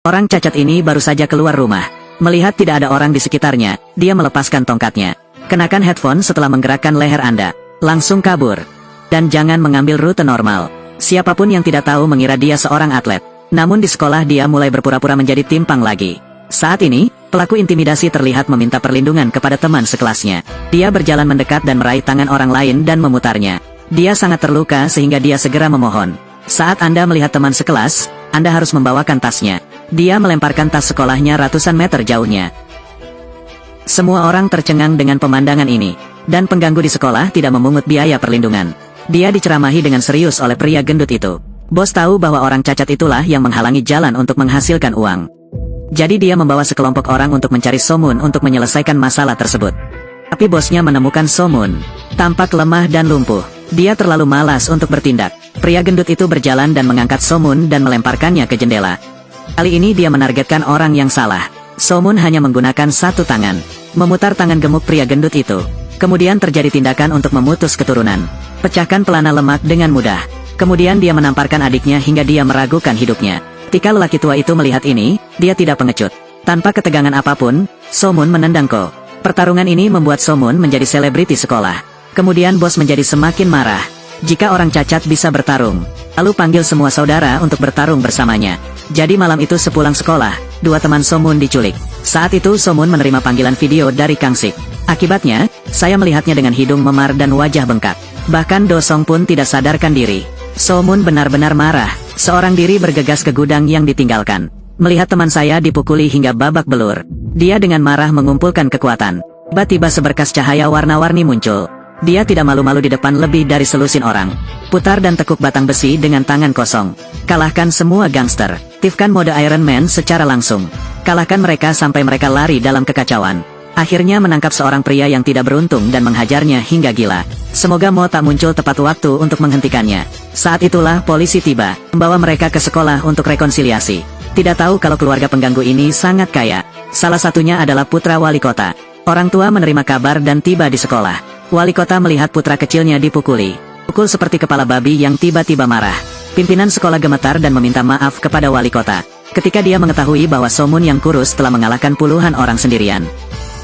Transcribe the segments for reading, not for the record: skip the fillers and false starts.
Orang cacat ini baru saja keluar rumah. Melihat tidak ada orang di sekitarnya, dia melepaskan tongkatnya. Kenakan headphone setelah menggerakkan leher Anda. Langsung kabur. Dan jangan mengambil rute normal. Siapapun yang tidak tahu mengira dia seorang atlet. Namun di sekolah dia mulai berpura-pura menjadi timpang lagi. Saat ini, pelaku intimidasi terlihat meminta perlindungan kepada teman sekelasnya. Dia berjalan mendekat dan meraih tangan orang lain dan memutarnya. Dia sangat terluka sehingga dia segera memohon. Saat Anda melihat teman sekelas, Anda harus membawakan tasnya. Dia melemparkan tas sekolahnya ratusan meter jauhnya. Semua orang tercengang dengan pemandangan ini. Dan pengganggu di sekolah tidak memungut biaya perlindungan. Dia diceramahi dengan serius oleh pria gendut itu. Bos tahu bahwa orang cacat itulah yang menghalangi jalan untuk menghasilkan uang. Jadi dia membawa sekelompok orang untuk mencari Somun untuk menyelesaikan masalah tersebut. Tapi bosnya menemukan Somun. Tampak lemah dan lumpuh. Dia terlalu malas untuk bertindak. Pria gendut itu berjalan dan mengangkat Somun dan melemparkannya ke jendela. Kali ini dia menargetkan orang yang salah. Somun hanya menggunakan satu tangan. Memutar tangan gemuk pria gendut itu. Kemudian terjadi tindakan untuk memutus keturunan. Pecahkan pelana lemak dengan mudah. Kemudian dia menamparkan adiknya hingga dia meragukan hidupnya. Ketika lelaki tua itu melihat ini, dia tidak pengecut. Tanpa ketegangan apapun, Somun menendang Ko. Pertarungan ini membuat Somun menjadi selebriti sekolah. Kemudian bos menjadi semakin marah. Jika orang cacat bisa bertarung, lalu panggil semua saudara untuk bertarung bersamanya. Jadi malam itu sepulang sekolah, dua teman Somun diculik. Saat itu Somun menerima panggilan video dari Kang Sik. Akibatnya, saya melihatnya dengan hidung memar dan wajah bengkak. Bahkan Do Song pun tidak sadarkan diri. Somun benar-benar marah. Seorang diri bergegas ke gudang yang ditinggalkan. Melihat teman saya dipukuli hingga babak belur. Dia dengan marah mengumpulkan kekuatan. Tiba-tiba seberkas cahaya warna-warni muncul. Dia tidak malu-malu di depan lebih dari selusin orang. Putar dan tekuk batang besi dengan tangan kosong. Kalahkan semua gangster. Aktifkan mode Iron Man secara langsung. Kalahkan mereka sampai mereka lari dalam kekacauan. Akhirnya menangkap seorang pria yang tidak beruntung dan menghajarnya hingga gila. Semoga Mo tak muncul tepat waktu untuk menghentikannya. Saat itulah polisi tiba, membawa mereka ke sekolah untuk rekonsiliasi. Tidak tahu kalau keluarga pengganggu ini sangat kaya. Salah satunya adalah putra wali kota. Orang tua menerima kabar dan tiba di sekolah. Wali kota melihat putra kecilnya dipukuli. Pukul seperti kepala babi yang tiba-tiba marah. Pimpinan sekolah gemetar dan meminta maaf kepada wali kota. Ketika dia mengetahui bahwa Somun yang kurus telah mengalahkan puluhan orang sendirian.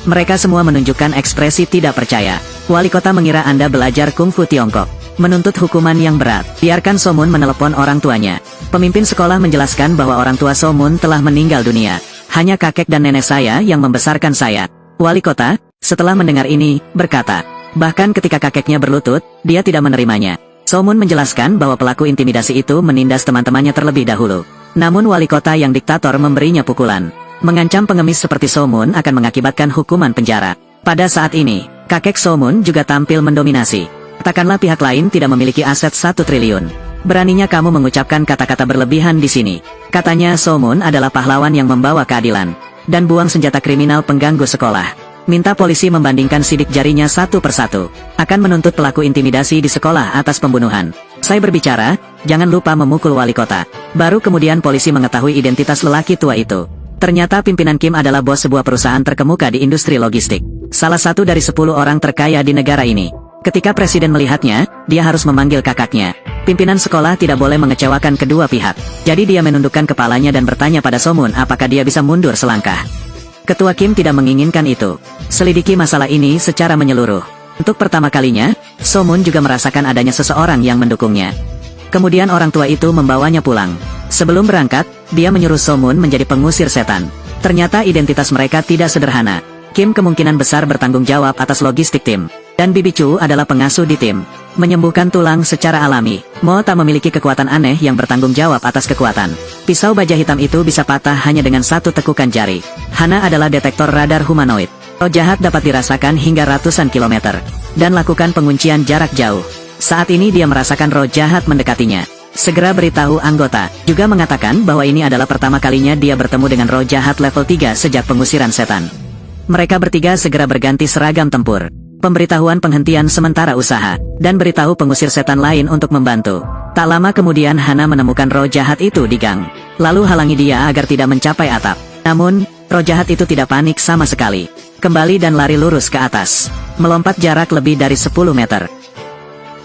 Mereka semua menunjukkan ekspresi tidak percaya. Wali kota mengira Anda belajar kungfu Tiongkok. Menuntut hukuman yang berat. Biarkan Somun menelepon orang tuanya. Pemimpin sekolah menjelaskan bahwa orang tua Somun telah meninggal dunia. Hanya kakek dan nenek saya yang membesarkan saya. Wali kota, setelah mendengar ini, berkata. Bahkan ketika kakeknya berlutut, dia tidak menerimanya. Somun menjelaskan bahwa pelaku intimidasi itu menindas teman-temannya terlebih dahulu. Namun wali kota yang diktator memberinya pukulan. Mengancam pengemis seperti Somun akan mengakibatkan hukuman penjara. Pada saat ini, kakek Somun juga tampil mendominasi. Katakanlah pihak lain tidak memiliki aset 1 triliun. Beraninya kamu mengucapkan kata-kata berlebihan di sini. Katanya Somun adalah pahlawan yang membawa keadilan. Dan buang senjata kriminal pengganggu sekolah. Minta polisi membandingkan sidik jarinya satu persatu. Akan menuntut pelaku intimidasi di sekolah atas pembunuhan. Saya berbicara, jangan lupa memukul wali kota. Baru kemudian polisi mengetahui identitas lelaki tua itu. Ternyata pimpinan Kim adalah bos sebuah perusahaan terkemuka di industri logistik. Salah satu dari 10 orang terkaya di negara ini. Ketika presiden melihatnya, dia harus memanggil kakaknya. Pimpinan sekolah tidak boleh mengecewakan kedua pihak. Jadi dia menundukkan kepalanya dan bertanya pada Somun apakah dia bisa mundur selangkah. Ketua Kim tidak menginginkan itu. Selidiki masalah ini secara menyeluruh. Untuk pertama kalinya, Somun juga merasakan adanya seseorang yang mendukungnya. Kemudian orang tua itu membawanya pulang. Sebelum berangkat, dia menyuruh Somun menjadi pengusir setan. Ternyata identitas mereka tidak sederhana. Kim kemungkinan besar bertanggung jawab atas logistik tim. Dan Bibi Chu adalah pengasuh di tim. Menyembuhkan tulang secara alami. Mo tak memiliki kekuatan aneh yang bertanggung jawab atas kekuatan. Pisau baja hitam itu bisa patah hanya dengan satu tekukan jari. Hana adalah detektor radar humanoid. Roh jahat dapat dirasakan hingga ratusan kilometer. Dan lakukan penguncian jarak jauh. Saat ini dia merasakan roh jahat mendekatinya. Segera beritahu anggota. Juga mengatakan bahwa ini adalah pertama kalinya dia bertemu dengan roh jahat level 3 sejak pengusiran setan. Mereka bertiga segera berganti seragam tempur. Pemberitahuan penghentian sementara usaha, dan beritahu pengusir setan lain untuk membantu. Tak lama kemudian Hana menemukan roh jahat itu di gang. Lalu halangi dia agar tidak mencapai atap. Namun, roh jahat itu tidak panik sama sekali. Kembali dan lari lurus ke atas. Melompat jarak lebih dari 10 meter.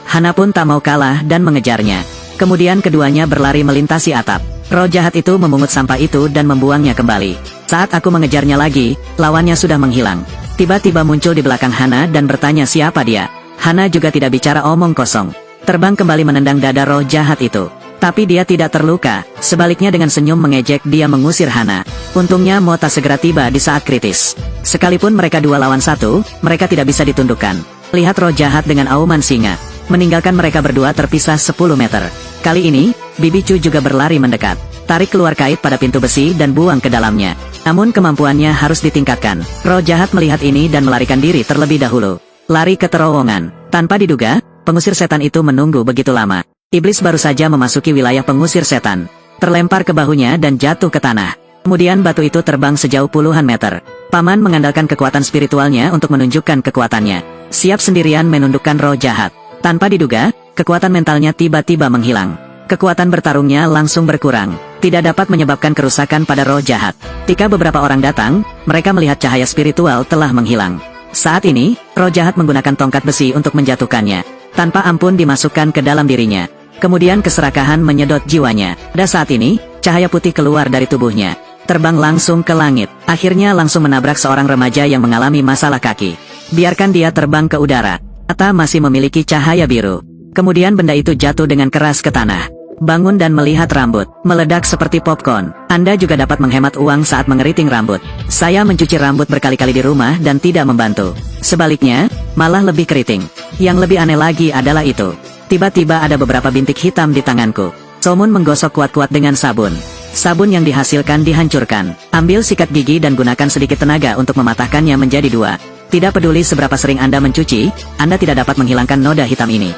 Hana pun tak mau kalah dan mengejarnya. Kemudian keduanya berlari melintasi atap. Roh jahat itu memungut sampah itu dan membuangnya kembali. Saat aku mengejarnya lagi, lawannya sudah menghilang. Tiba-tiba muncul di belakang Hana dan bertanya siapa dia. Hana juga tidak bicara omong kosong. Terbang kembali menendang dada roh jahat itu. Tapi dia tidak terluka, sebaliknya dengan senyum mengejek dia mengusir Hana. Untungnya Mota segera tiba di saat kritis. Sekalipun mereka 2 lawan 1, mereka tidak bisa ditundukkan. Lihat roh jahat dengan auman singa. Meninggalkan mereka berdua terpisah 10 meter. Kali ini, Bibi Chu juga berlari mendekat. Tarik keluar kait pada pintu besi dan buang ke dalamnya. Namun kemampuannya harus ditingkatkan. Roh jahat melihat ini dan melarikan diri terlebih dahulu. Lari ke terowongan. Tanpa diduga, pengusir setan itu menunggu begitu lama. Iblis baru saja memasuki wilayah pengusir setan. Terlempar ke bahunya dan jatuh ke tanah. Kemudian batu itu terbang sejauh puluhan meter. Paman mengandalkan kekuatan spiritualnya untuk menunjukkan kekuatannya. Siap sendirian menundukkan roh jahat. Tanpa diduga, kekuatan mentalnya tiba-tiba menghilang. Kekuatan bertarungnya langsung berkurang. Tidak dapat menyebabkan kerusakan pada roh jahat. Ketika beberapa orang datang, mereka melihat cahaya spiritual telah menghilang. Saat ini, roh jahat menggunakan tongkat besi untuk menjatuhkannya. Tanpa ampun dimasukkan ke dalam dirinya. Kemudian keserakahan menyedot jiwanya. Pada saat ini, cahaya putih keluar dari tubuhnya. Terbang langsung ke langit. Akhirnya langsung menabrak seorang remaja yang mengalami masalah kaki. Biarkan dia terbang ke udara. Mata masih memiliki cahaya biru. Kemudian benda itu jatuh dengan keras ke tanah. Bangun dan melihat rambut, meledak seperti popcorn. Anda juga dapat menghemat uang saat mengeriting rambut. Saya mencuci rambut berkali-kali di rumah dan tidak membantu. Sebaliknya, malah lebih keriting. Yang lebih aneh lagi adalah itu. Tiba-tiba ada beberapa bintik hitam di tanganku. Somun menggosok kuat-kuat dengan sabun. Sabun yang dihasilkan dihancurkan. Ambil sikat gigi dan gunakan sedikit tenaga untuk mematahkannya menjadi 2. Tidak peduli seberapa sering Anda mencuci, Anda tidak dapat menghilangkan noda hitam ini.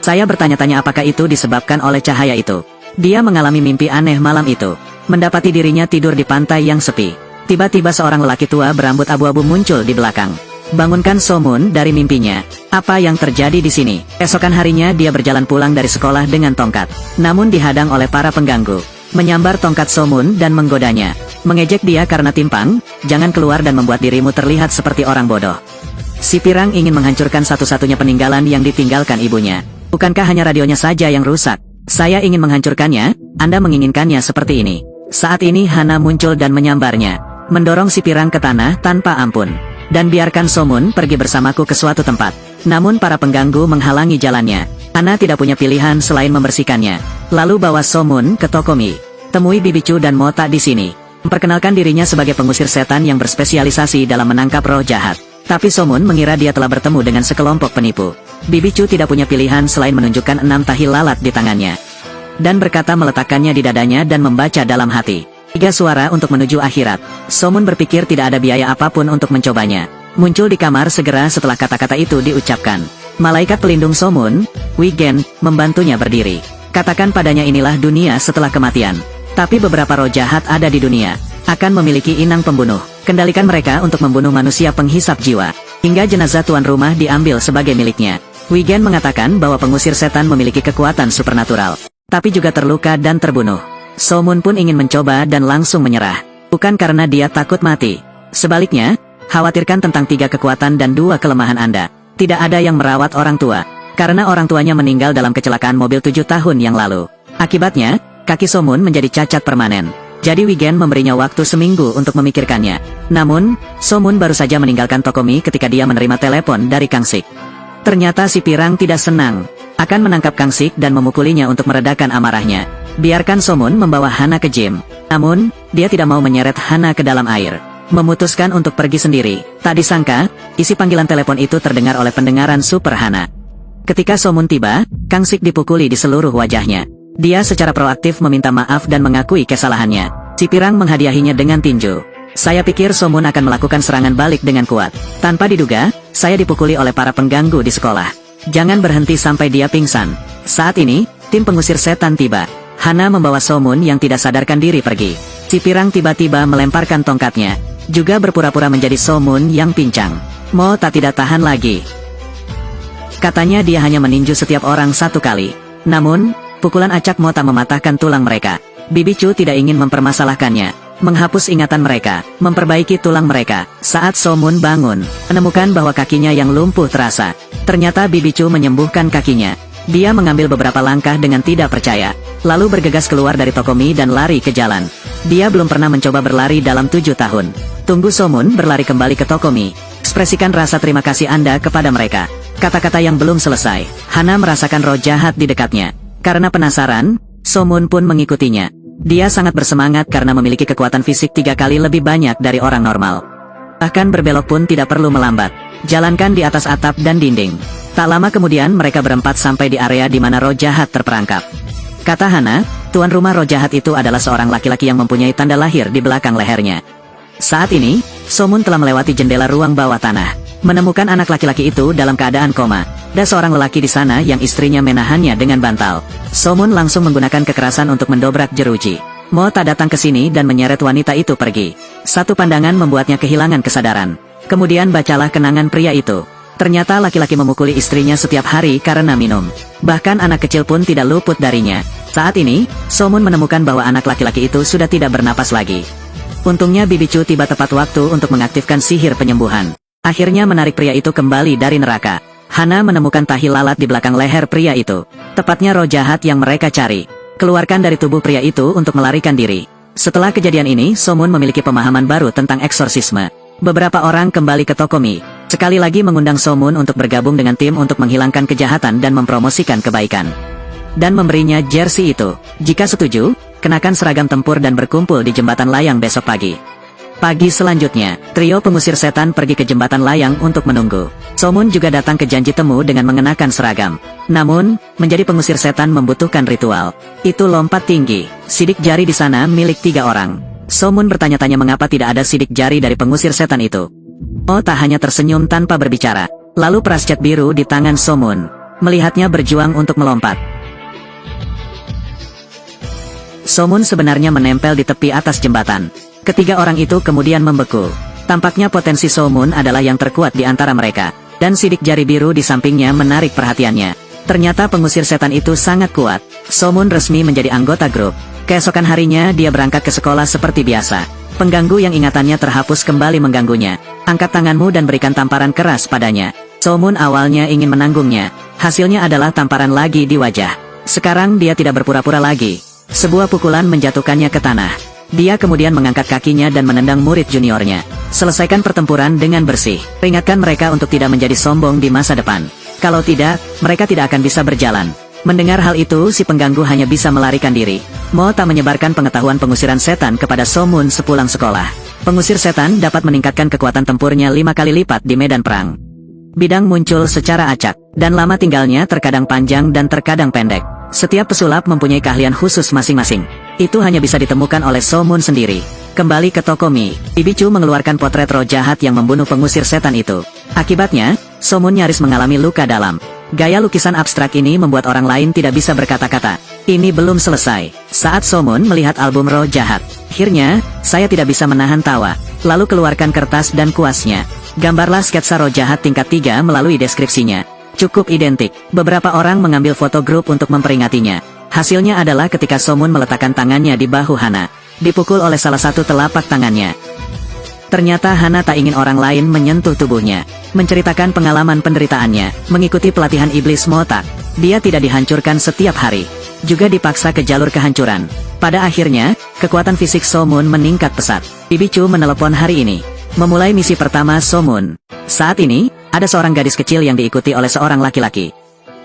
Saya bertanya-tanya apakah itu disebabkan oleh cahaya itu. Dia mengalami mimpi aneh malam itu. Mendapati dirinya tidur di pantai yang sepi. Tiba-tiba seorang lelaki tua berambut abu-abu muncul di belakang. Bangunkan Somun dari mimpinya. Apa yang terjadi di sini? Esokan harinya dia berjalan pulang dari sekolah dengan tongkat. Namun dihadang oleh para pengganggu. Menyambar tongkat Somun dan menggodanya. Mengejek dia karena timpang, jangan keluar dan membuat dirimu terlihat seperti orang bodoh. Si pirang ingin menghancurkan satu-satunya peninggalan yang ditinggalkan ibunya. Bukankah hanya radionya saja yang rusak? Saya ingin menghancurkannya, Anda menginginkannya seperti ini. Saat ini Hana muncul dan menyambarnya. Mendorong si pirang ke tanah tanpa ampun. Dan biarkan Somun pergi bersamaku ke suatu tempat. Namun para pengganggu menghalangi jalannya. Hana tidak punya pilihan selain membersihkannya. Lalu bawa Somun ke Tokomi. Temui Bibi Chu dan Mota di sini. Memperkenalkan dirinya sebagai pengusir setan yang berspesialisasi dalam menangkap roh jahat. Tapi Somun mengira dia telah bertemu dengan sekelompok penipu. Bibi Chu tidak punya pilihan selain menunjukkan 6 tahi lalat di tangannya. Dan berkata meletakkannya di dadanya dan membaca dalam hati. 3 suara untuk menuju akhirat. Somun berpikir tidak ada biaya apapun untuk mencobanya. Muncul di kamar segera setelah kata-kata itu diucapkan. Malaikat pelindung Somun, Wigen, membantunya berdiri. Katakan padanya inilah dunia setelah kematian. Tapi beberapa roh jahat ada di dunia. Akan memiliki inang pembunuh. Kendalikan mereka untuk membunuh manusia penghisap jiwa. Hingga jenazah tuan rumah diambil sebagai miliknya. Wigen mengatakan bahwa pengusir setan memiliki kekuatan supernatural. Tapi juga terluka dan terbunuh. Somun pun ingin mencoba dan langsung menyerah. Bukan karena dia takut mati. Sebaliknya, khawatirkan tentang 3 kekuatan dan 2 kelemahan Anda. Tidak ada yang merawat orang tua. Karena orang tuanya meninggal dalam kecelakaan mobil 7 tahun yang lalu. Akibatnya, kaki Somun menjadi cacat permanen. Jadi Wigen memberinya waktu seminggu untuk memikirkannya. Namun, Somun baru saja meninggalkan Tokomi ketika dia menerima telepon dari Kang Sik. Ternyata si pirang tidak senang. Akan menangkap Kang Sik dan memukulinya untuk meredakan amarahnya. Biarkan Somun membawa Hana ke gym. Namun, dia tidak mau menyeret Hana ke dalam air. Memutuskan untuk pergi sendiri. Tak disangka, isi panggilan telepon itu terdengar oleh pendengaran Super Hana. Ketika Somun tiba, Kang Sik dipukuli di seluruh wajahnya. Dia secara proaktif meminta maaf dan mengakui kesalahannya. Si pirang menghadiahinya dengan tinju. Saya pikir Somun akan melakukan serangan balik dengan kuat. Tanpa diduga, saya dipukuli oleh para pengganggu di sekolah. Jangan berhenti sampai dia pingsan. Saat ini, tim pengusir setan tiba. Hana membawa Somun yang tidak sadarkan diri pergi. Si pirang tiba-tiba melemparkan tongkatnya. Juga berpura-pura menjadi Somun yang pincang. Mo tak tidak tahan lagi. Katanya dia hanya meninju setiap orang 1 kali. Namun, pukulan acak Mo tak mematahkan tulang mereka. Bibi Chu tidak ingin mempermasalahkannya. Menghapus ingatan mereka, memperbaiki tulang mereka. Saat Somun bangun, menemukan bahwa kakinya yang lumpuh terasa. Ternyata Bibi Chu menyembuhkan kakinya. Dia mengambil beberapa langkah dengan tidak percaya, lalu bergegas keluar dari toko mie dan lari ke jalan. Dia belum pernah mencoba berlari dalam 7 tahun. Tunggu. Somun berlari kembali ke toko mie. Ekspresikan rasa terima kasih Anda kepada mereka. Kata-kata yang belum selesai, Hana merasakan roh jahat di dekatnya. Karena penasaran, Somun pun mengikutinya. Dia sangat bersemangat karena memiliki kekuatan fisik 3 kali lebih banyak dari orang normal. Bahkan berbelok pun tidak perlu melambat. Jalankan di atas atap dan dinding. Tak lama kemudian mereka berempat sampai di area di mana roh jahat terperangkap. Kata Hana, tuan rumah roh jahat itu adalah seorang laki-laki yang mempunyai tanda lahir di belakang lehernya. Saat ini, Somun telah melewati jendela ruang bawah tanah. Menemukan anak laki-laki itu dalam keadaan koma. Ada seorang lelaki di sana yang istrinya menahannya dengan bantal. Somun langsung menggunakan kekerasan untuk mendobrak jeruji. Mo tak datang ke sini dan menyeret wanita itu pergi. Satu pandangan membuatnya kehilangan kesadaran. Kemudian bacalah kenangan pria itu. Ternyata laki-laki memukuli istrinya setiap hari karena minum. Bahkan anak kecil pun tidak luput darinya. Saat ini, Somun menemukan bahwa anak laki-laki itu sudah tidak bernapas lagi. Untungnya Bibi Chu tiba tepat waktu untuk mengaktifkan sihir penyembuhan. Akhirnya menarik pria itu kembali dari neraka. Hana menemukan tahi lalat di belakang leher pria itu. Tepatnya roh jahat yang mereka cari. Keluarkan dari tubuh pria itu untuk melarikan diri. Setelah kejadian ini, Somun memiliki pemahaman baru tentang eksorsisme. Beberapa orang kembali ke toko mie. Sekali lagi mengundang Somun untuk bergabung dengan tim untuk menghilangkan kejahatan dan mempromosikan kebaikan. Dan memberinya jersey itu. Jika setuju, kenakan seragam tempur dan berkumpul di jembatan layang besok pagi. Pagi selanjutnya, trio pengusir setan pergi ke jembatan layang untuk menunggu. Somun juga datang ke janji temu dengan mengenakan seragam. Namun, menjadi pengusir setan membutuhkan ritual. Itu lompat tinggi. Sidik jari di sana milik 3 orang. Somun bertanya-tanya mengapa tidak ada sidik jari dari pengusir setan itu. Oh, tak hanya tersenyum tanpa berbicara. Lalu peras cat biru di tangan Somun. Melihatnya berjuang untuk melompat. Somun sebenarnya menempel di tepi atas jembatan. Ketiga orang itu kemudian membeku. Tampaknya potensi Somun adalah yang terkuat di antara mereka. Dan sidik jari biru di sampingnya menarik perhatiannya. Ternyata pengusir setan itu sangat kuat. Somun resmi menjadi anggota grup. Keesokan harinya dia berangkat ke sekolah seperti biasa. Pengganggu yang ingatannya terhapus kembali mengganggunya. Angkat tanganmu dan berikan tamparan keras padanya. Somun awalnya ingin menanggungnya. Hasilnya adalah tamparan lagi di wajah. Sekarang dia tidak berpura-pura lagi. Sebuah pukulan menjatuhkannya ke tanah. Dia kemudian mengangkat kakinya dan menendang murid juniornya. Selesaikan pertempuran dengan bersih. Peringatkan mereka untuk tidak menjadi sombong di masa depan. Kalau tidak, mereka tidak akan bisa berjalan. Mendengar hal itu, si pengganggu hanya bisa melarikan diri. Mo tak menyebarkan pengetahuan pengusiran setan kepada Somun sepulang sekolah. Pengusir setan dapat meningkatkan kekuatan tempurnya 5 kali lipat di medan perang. Bidang muncul secara acak, dan lama tinggalnya terkadang panjang dan terkadang pendek. Setiap pesulap mempunyai keahlian khusus masing-masing. Itu hanya bisa ditemukan oleh Somun sendiri. Kembali ke toko mie, Bibi Chu mengeluarkan potret roh jahat yang membunuh pengusir setan itu. Akibatnya, Somun nyaris mengalami luka dalam. Gaya lukisan abstrak ini membuat orang lain tidak bisa berkata-kata. Ini belum selesai. Saat Somun melihat album roh jahat, akhirnya, saya tidak bisa menahan tawa. Lalu keluarkan kertas dan kuasnya. Gambarlah sketsa roh jahat tingkat 3 melalui deskripsinya. Cukup identik. Beberapa orang mengambil foto grup untuk memperingatinya. Hasilnya adalah ketika Somun meletakkan tangannya di bahu Hana. Dipukul oleh salah satu telapak tangannya. Ternyata Hana tak ingin orang lain menyentuh tubuhnya. Menceritakan pengalaman penderitaannya, mengikuti pelatihan iblis Motak. Dia tidak dihancurkan setiap hari. Juga dipaksa ke jalur kehancuran. Pada akhirnya, kekuatan fisik Somun meningkat pesat. Bibi Chu menelepon hari ini. Memulai misi pertama Somun. Saat ini, ada seorang gadis kecil yang diikuti oleh seorang laki-laki.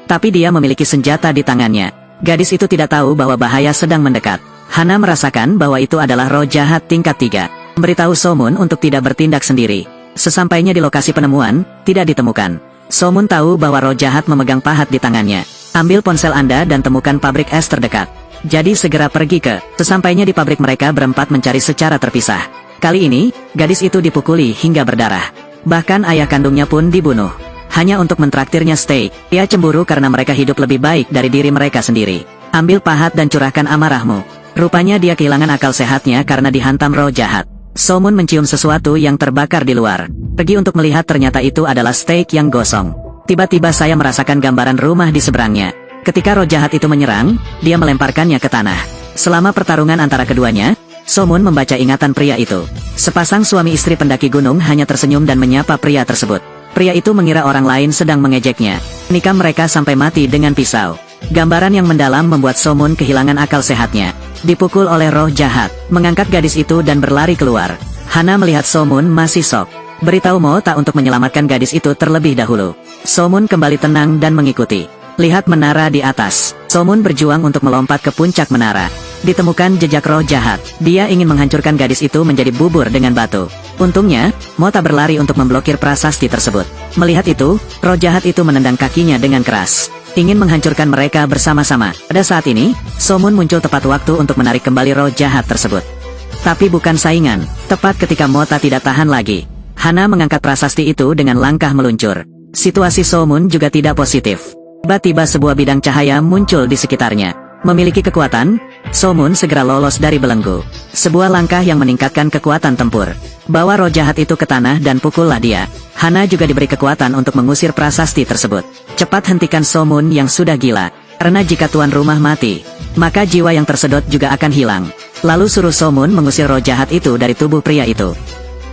Tapi dia memiliki senjata di tangannya. Gadis itu tidak tahu bahwa bahaya sedang mendekat. Hana merasakan bahwa itu adalah roh jahat tingkat 3. Memberitahu Somun untuk tidak bertindak sendiri. Sesampainya di lokasi penemuan, tidak ditemukan. Somun tahu bahwa roh jahat memegang pahat di tangannya. Ambil ponsel Anda dan temukan pabrik es terdekat. Jadi segera pergi ke. Sesampainya di pabrik mereka berempat mencari secara terpisah. Kali ini, gadis itu dipukuli hingga berdarah. Bahkan ayah kandungnya pun dibunuh. Hanya untuk mentraktirnya steak. Dia cemburu karena mereka hidup lebih baik dari diri mereka sendiri. Ambil pahat dan curahkan amarahmu. Rupanya dia kehilangan akal sehatnya karena dihantam roh jahat. Somun mencium sesuatu yang terbakar di luar. Pergi untuk melihat, ternyata itu adalah steak yang gosong. Tiba-tiba saya merasakan gambaran rumah di seberangnya. Ketika roh jahat itu menyerang, dia melemparkannya ke tanah. Selama pertarungan antara keduanya, Somun membaca ingatan pria itu. Sepasang suami istri pendaki gunung hanya tersenyum dan menyapa pria tersebut. Pria itu mengira orang lain sedang mengejeknya. Nikam mereka sampai mati dengan pisau. Gambaran yang mendalam membuat Somun kehilangan akal sehatnya. Dipukul oleh roh jahat, mengangkat gadis itu dan berlari keluar. Hana melihat Somun masih shock. Beritahu Mota untuk menyelamatkan gadis itu terlebih dahulu. Somun kembali tenang dan mengikuti. Lihat menara di atas. Somun berjuang untuk melompat ke puncak menara. Ditemukan jejak roh jahat. Dia ingin menghancurkan gadis itu menjadi bubur dengan batu. Untungnya, Mota berlari untuk memblokir prasasti tersebut. Melihat itu, roh jahat itu menendang kakinya dengan keras. Ingin menghancurkan mereka bersama-sama. Pada saat ini, Somun muncul tepat waktu untuk menarik kembali roh jahat tersebut. Tapi bukan saingan. Tepat ketika Mota tidak tahan lagi, Hana mengangkat prasasti itu dengan langkah meluncur. Situasi Somun juga tidak positif. Tiba-tiba sebuah bidang cahaya muncul di sekitarnya. Memiliki kekuatan, Somun segera lolos dari belenggu. Sebuah langkah yang meningkatkan kekuatan tempur. Bawa roh jahat itu ke tanah dan pukullah dia. Hana juga diberi kekuatan untuk mengusir prasasti tersebut. Cepat hentikan Somun yang sudah gila. Karena jika tuan rumah mati, maka jiwa yang tersedot juga akan hilang. Lalu suruh Somun mengusir roh jahat itu dari tubuh pria itu.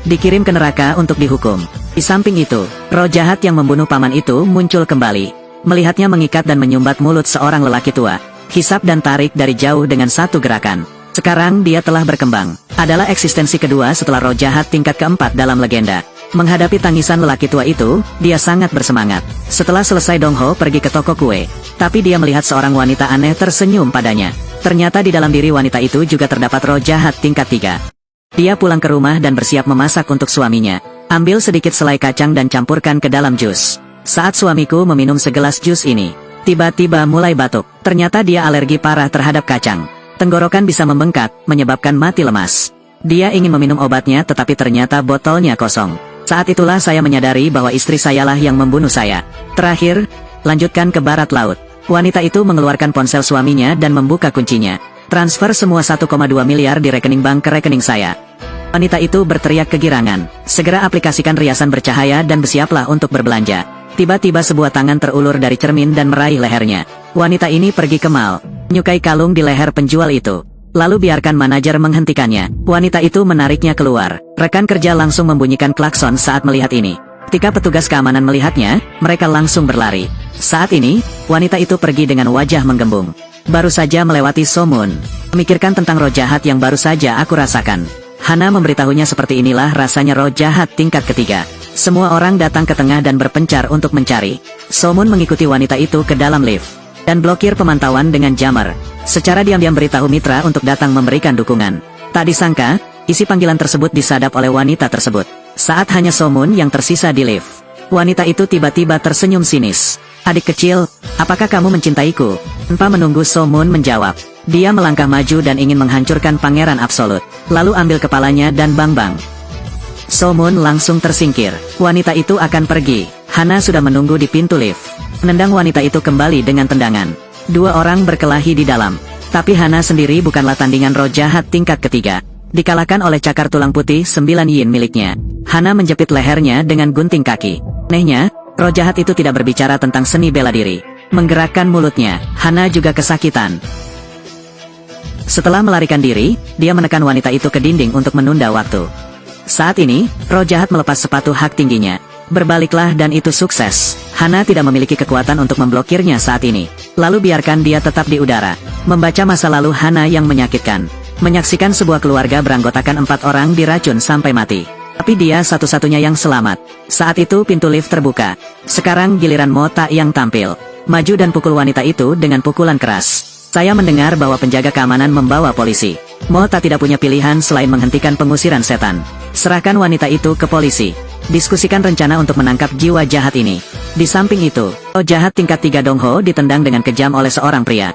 Dikirim ke neraka untuk dihukum. Di samping itu, roh jahat yang membunuh paman itu muncul kembali. Melihatnya mengikat dan menyumbat mulut seorang lelaki tua. Hisap dan tarik dari jauh dengan satu gerakan. Sekarang dia telah berkembang. Adalah eksistensi kedua setelah roh jahat tingkat keempat dalam legenda. Menghadapi tangisan lelaki tua itu, dia sangat bersemangat. Setelah selesai Dongho pergi ke toko kue. Tapi dia melihat seorang wanita aneh tersenyum padanya. Ternyata di dalam diri wanita itu juga terdapat roh jahat tingkat 3. Dia pulang ke rumah dan bersiap memasak untuk suaminya. Ambil sedikit selai kacang dan campurkan ke dalam jus. Saat suamiku meminum segelas jus ini, tiba-tiba mulai batuk. Ternyata dia alergi parah terhadap kacang. Tenggorokan bisa membengkak, menyebabkan mati lemas. Dia ingin meminum obatnya tetapi ternyata botolnya kosong. Saat itulah saya menyadari bahwa istri sayalah yang membunuh saya. Terakhir, lanjutkan ke barat laut. Wanita itu mengeluarkan ponsel suaminya dan membuka kuncinya. Transfer semua 1,2 miliar di rekening bank ke rekening saya. Wanita itu berteriak kegirangan. Segera aplikasikan riasan bercahaya dan bersiaplah untuk berbelanja. Tiba-tiba sebuah tangan terulur dari cermin dan meraih lehernya. Wanita ini pergi ke mall, menyukai kalung di leher penjual itu. Lalu biarkan manajer menghentikannya. Wanita itu menariknya keluar. Rekan kerja langsung membunyikan klakson saat melihat ini. Ketika petugas keamanan melihatnya, mereka langsung berlari. Saat ini, wanita itu pergi dengan wajah menggembung. Baru saja melewati Somun. Memikirkan tentang roh jahat yang baru saja aku rasakan. Hana memberitahunya seperti inilah rasanya roh jahat tingkat ketiga. Semua orang datang ke tengah dan berpencar untuk mencari. Somun mengikuti wanita itu ke dalam lift. Dan blokir pemantauan dengan jammer. Secara diam-diam beritahu mitra untuk datang memberikan dukungan. Tak disangka, isi panggilan tersebut disadap oleh wanita tersebut. Saat hanya Somun yang tersisa di lift. Wanita itu tiba-tiba tersenyum sinis. Adik kecil, apakah kamu mencintaiku? Tanpa menunggu Somun menjawab. Dia melangkah maju dan ingin menghancurkan pangeran absolut. Lalu ambil kepalanya dan bang-bang. Somun langsung tersingkir. Wanita itu akan pergi. Hana sudah menunggu di pintu lift. Menendang wanita itu kembali dengan tendangan. Dua orang berkelahi di dalam. Tapi Hana sendiri bukanlah tandingan roh jahat tingkat ketiga. Dikalahkan oleh cakar tulang putih 9 yin miliknya. Hana menjepit lehernya dengan gunting kaki. Anehnya, roh jahat itu tidak berbicara tentang seni bela diri. Menggerakkan mulutnya, Hana juga kesakitan. Setelah melarikan diri, dia menekan wanita itu ke dinding untuk menunda waktu. Saat ini, roh jahat melepas sepatu hak tingginya. Berbaliklah dan itu sukses. Hana tidak memiliki kekuatan untuk memblokirnya saat ini. Lalu biarkan dia tetap di udara. Membaca masa lalu Hana yang menyakitkan. Menyaksikan sebuah keluarga beranggotakan 4 orang diracun sampai mati. Tapi dia satu-satunya yang selamat. Saat itu pintu lift terbuka. Sekarang giliran Mota yang tampil. Maju dan pukul wanita itu dengan pukulan keras. Saya mendengar bahwa penjaga keamanan membawa polisi. Mota tidak punya pilihan selain menghentikan pengusiran setan. Serahkan wanita itu ke polisi. Diskusikan rencana untuk menangkap jiwa jahat ini. Di samping itu, roh jahat tingkat 3 Dongho ditendang dengan kejam oleh seorang pria.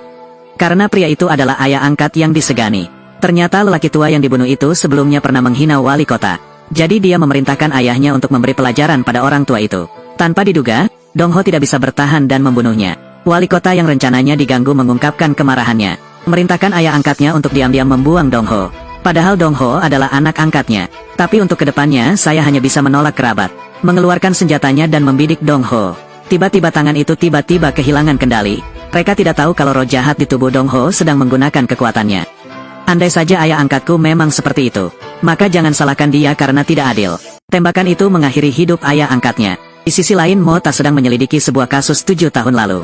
Karena pria itu adalah ayah angkat yang disegani. Ternyata lelaki tua yang dibunuh itu sebelumnya pernah menghina wali kota. Jadi dia memerintahkan ayahnya untuk memberi pelajaran pada orang tua itu. Tanpa diduga, Dongho tidak bisa bertahan dan membunuhnya. Wali kota yang rencananya diganggu mengungkapkan kemarahannya. Memerintahkan ayah angkatnya untuk diam-diam membuang Dongho. Padahal Dongho adalah anak angkatnya. Tapi untuk kedepannya saya hanya bisa menolak kerabat. Mengeluarkan senjatanya dan membidik Dongho. Tiba-tiba tangan itu tiba-tiba kehilangan kendali. Mereka tidak tahu kalau roh jahat di tubuh Dongho sedang menggunakan kekuatannya. Andai saja ayah angkatku memang seperti itu, maka jangan salahkan dia karena tidak adil. Tembakan itu mengakhiri hidup ayah angkatnya. Di sisi lain, Mo Ta sedang menyelidiki sebuah kasus 7 tahun lalu.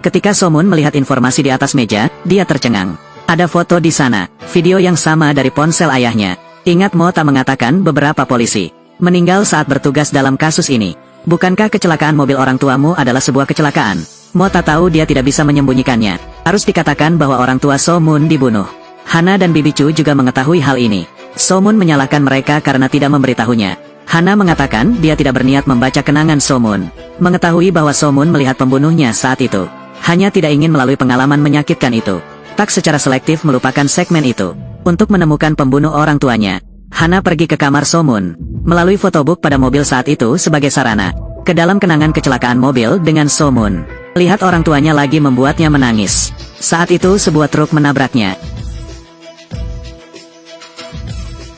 Ketika So-moon melihat informasi di atas meja, dia tercengang. Ada foto di sana, video yang sama dari ponsel ayahnya. Ingat, Mo Ta mengatakan beberapa polisi meninggal saat bertugas dalam kasus ini. Bukankah kecelakaan mobil orang tuamu adalah sebuah kecelakaan? Mo Ta tahu dia tidak bisa menyembunyikannya. Harus dikatakan bahwa orang tua So-moon dibunuh. Hana dan Bibi Chu juga mengetahui hal ini. So-moon menyalahkan mereka karena tidak memberitahunya. Hana mengatakan dia tidak berniat membaca kenangan So-moon. Mengetahui bahwa So-moon melihat pembunuhnya saat itu. Hanya tidak ingin melalui pengalaman menyakitkan itu. Tak secara selektif melupakan segmen itu. Untuk menemukan pembunuh orang tuanya, Hana pergi ke kamar So-moon. Melalui fotobook pada mobil saat itu sebagai sarana. Ke dalam kenangan kecelakaan mobil dengan So-moon. Lihat orang tuanya lagi membuatnya menangis. Saat itu sebuah truk menabraknya.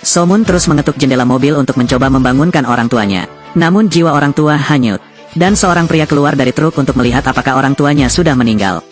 So-moon terus mengetuk jendela mobil untuk mencoba membangunkan orang tuanya. Namun jiwa orang tua hanyut. Dan seorang pria keluar dari truk untuk melihat apakah orang tuanya sudah meninggal.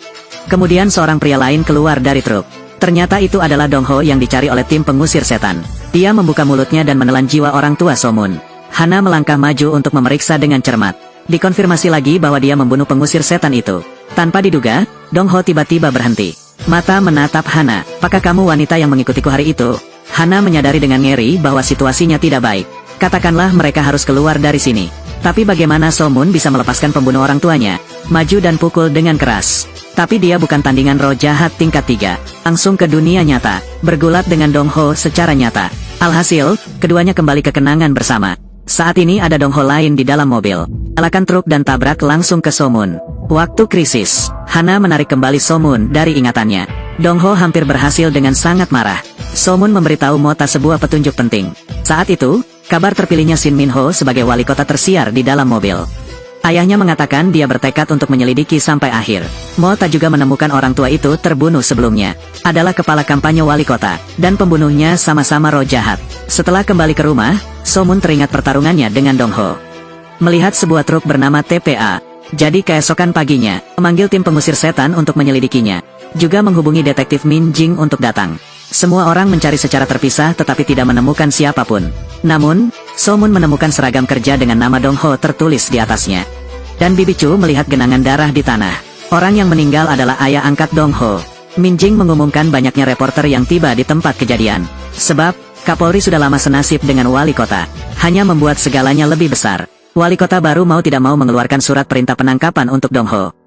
Kemudian seorang pria lain keluar dari truk. Ternyata itu adalah Dong-ho yang dicari oleh tim pengusir setan. Dia membuka mulutnya dan menelan jiwa orang tua So-moon. Hana melangkah maju untuk memeriksa dengan cermat. Dikonfirmasi lagi bahwa dia membunuh pengusir setan itu. Tanpa diduga, Dong-ho tiba-tiba berhenti. Mata menatap Hana. Apakah kamu wanita yang mengikutiku hari itu? Hana menyadari dengan ngeri bahwa situasinya tidak baik. Katakanlah mereka harus keluar dari sini. Tapi bagaimana So-moon bisa melepaskan pembunuh orang tuanya? Maju dan pukul dengan keras. Tapi dia bukan tandingan roh jahat tingkat 3. Langsung ke dunia nyata. Bergulat dengan Dong-ho secara nyata. Alhasil, keduanya kembali ke kenangan bersama. Saat ini ada Dong-ho lain di dalam mobil. Nyalakan truk dan tabrak langsung ke So-moon. Waktu krisis, Hana menarik kembali So-moon dari ingatannya. Dong-ho hampir berhasil dengan sangat marah. So-moon memberitahu Mo Ta sebuah petunjuk penting. Saat itu, kabar terpilihnya Shin Min-ho sebagai wali kota tersiar di dalam mobil. Ayahnya mengatakan dia bertekad untuk menyelidiki sampai akhir. Mo Ta juga menemukan orang tua itu terbunuh sebelumnya. Adalah kepala kampanye wali kota, dan pembunuhnya sama-sama roh jahat. Setelah kembali ke rumah, So-moon teringat pertarungannya dengan Dong-ho. Melihat sebuah truk bernama TPA. Jadi keesokan paginya, memanggil tim pengusir setan untuk menyelidikinya. Juga menghubungi detektif Min Jing untuk datang. Semua orang mencari secara terpisah tetapi tidak menemukan siapapun. Namun, So-moon menemukan seragam kerja dengan nama Dong-ho tertulis di atasnya. Dan Bibi Chu melihat genangan darah di tanah. Orang yang meninggal adalah ayah angkat Dong-ho. Min Jing mengumumkan banyaknya reporter yang tiba di tempat kejadian. Sebab, Kapolri sudah lama senasib dengan wali kota. Hanya membuat segalanya lebih besar. Wali kota baru mau tidak mau mengeluarkan surat perintah penangkapan untuk Dong-ho.